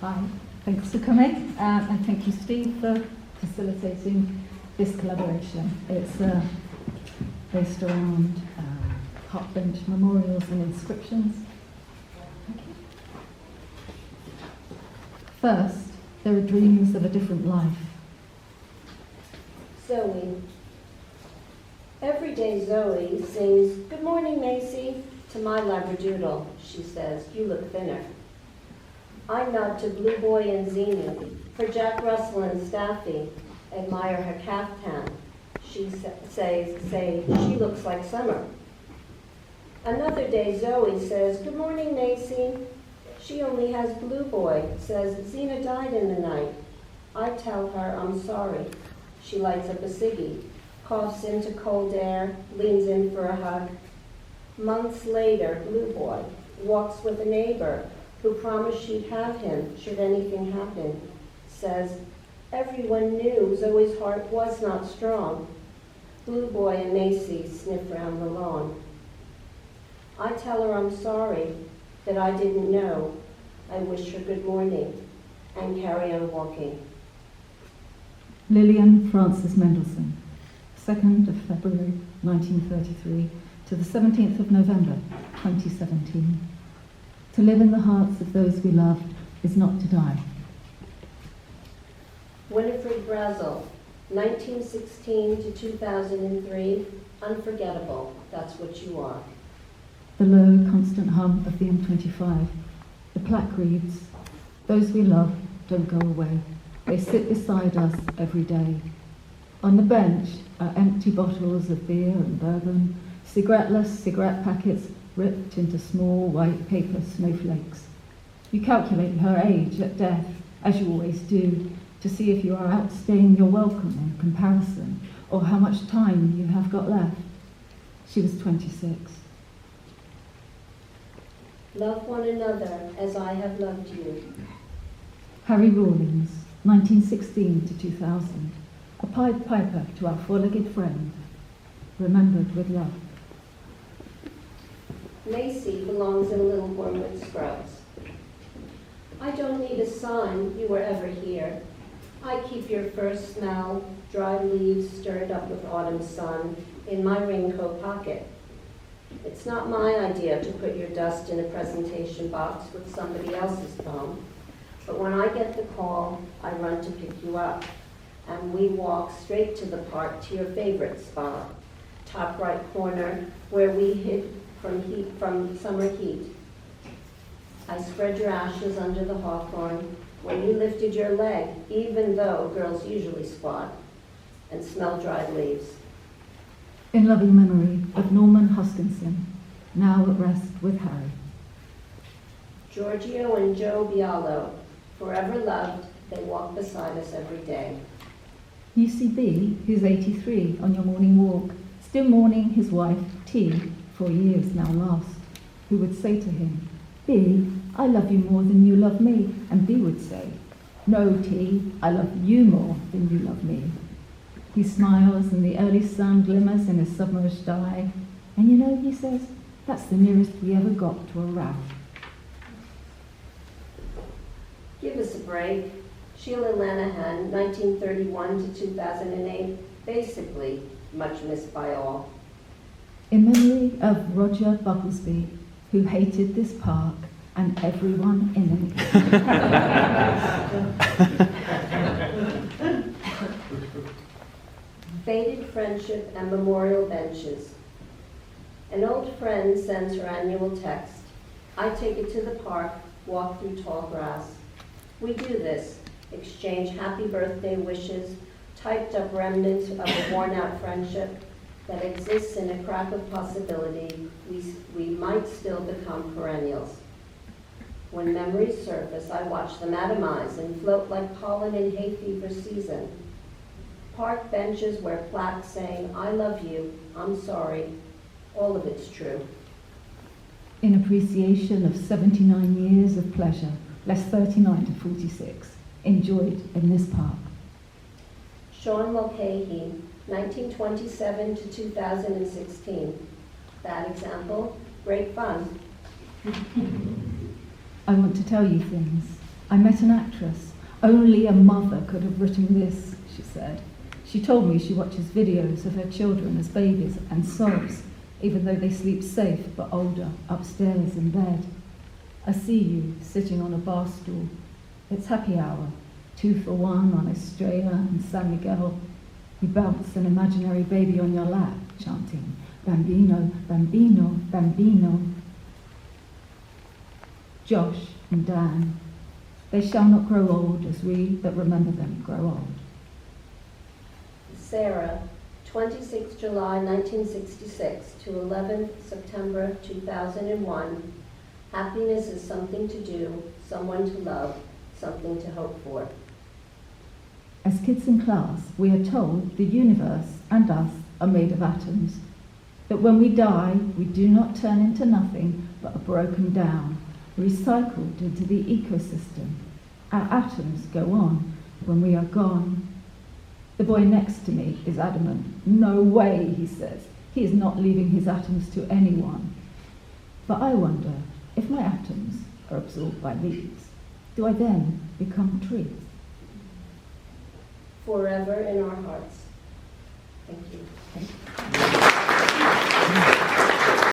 Hi, thanks for coming, and thank you, Steve, for facilitating this collaboration. It's based around park bench memorials and inscriptions. First, there are dreams of a different life. Zoe. Every day Zoe sings, "Good morning, Macy," to my labradoodle. She says, "You look thinner." I nod to Blue Boy and Zena, for Jack Russell and Staffy admire her caftan. She says, "She looks like summer." Another day Zoe says, "Good morning, Macy." She only has Blue Boy, says, "Zena died in the night." I tell her I'm sorry. She lights up a ciggy, coughs into cold air, leans in for a hug. Months later, Blue Boy walks with a neighbor who promised she'd have him should anything happen. Says, everyone knew Zoe's heart was not strong. Blue Boy and Macy sniff round the lawn. I tell her I'm sorry, that I didn't know. I wish her good morning and carry on walking. Lillian Frances Mendelssohn, 2nd of February 1933 to the 17th of November 2017. To live in the hearts of those we loved is not to die. Winifred Brazel, 1916 to 2003, unforgettable, that's what you are. The low, constant hum of the M25. The plaque reads, "Those we love don't go away. They sit beside us every day." On the bench are empty bottles of beer and bourbon, cigarette-less cigarette packets ripped into small white paper snowflakes. You calculate her age at death, as you always do, to see if you are outstaying your welcome in comparison, or how much time you have got left. She was 26. Love one another as I have loved you. Harry Rawlings, 1916 to 2000. A Pied Piper to our four-legged friend, remembered with love. Macy belongs in Little Wormwood Scrubs. I don't need a sign you were ever here. I keep your first smell, dry leaves stirred up with autumn sun, in my raincoat pocket. It's not my idea to put your dust in a presentation box with somebody else's poem, but when I get the call, I run to pick you up, and we walk straight to the park to your favorite spot, top right corner, where we hid from summer heat. I spread your ashes under the hawthorn when you lifted your leg, even though girls usually squat, and smell dried leaves. In loving memory of Norman Huskinson, now at rest with Harry. Giorgio and Joe Bialo, forever loved, they walk beside us every day. UCB, who's 83, on your morning walk, still mourning his wife, T, 4 years now lost, who would say to him, "B, I love you more than you love me," and B would say, "No, T, I love you more than you love me." He smiles and the early sun glimmers in his submerged eye, and you know, he says, that's the nearest we ever got to a row. Give us a break. Sheila Lanahan, 1931 to 2008, basically much missed by all. In memory of Roger Bucklesby, who hated this park and everyone in it. Faded friendship and memorial benches. An old friend sends her annual text. I take it to the park, walk through tall grass. We do this, exchange happy birthday wishes, typed up remnants of a worn out friendship that exists in a crack of possibility we might still become perennials. When memories surface, I watch them atomize and float like pollen in hay fever season. Park benches where plaques saying, "I love you, I'm sorry," all of it's true. In appreciation of 79 years of pleasure, less 39 to 46, enjoyed in this park. Sean Mulcahy, 1927 to 2016. Bad example, great fun. I want to tell you things, I met an actress. Only a mother could have written this, she said. She told me she watches videos of her children as babies and sobs, even though they sleep safe but older, upstairs in bed. I see you sitting on a bar stool. It's happy hour, 2 for 1 on Estrella and San Miguel. You bounce an imaginary baby on your lap, chanting, Bambino, Bambino, Bambino. Josh and Dan, they shall not grow old as we that remember them grow old. Sarah, 26 July 1966 to 11 September 2001. Happiness is something to do, someone to love, something to hope for. As kids in class, we are told the universe and us are made of atoms, that when we die, we do not turn into nothing but are broken down, recycled into the ecosystem. Our atoms go on when we are gone. The boy next to me is adamant. No way, he says. He is not leaving his atoms to anyone. But I wonder, if my atoms are absorbed by leaves, do I then become trees? Forever in our hearts. Thank you. Thank you.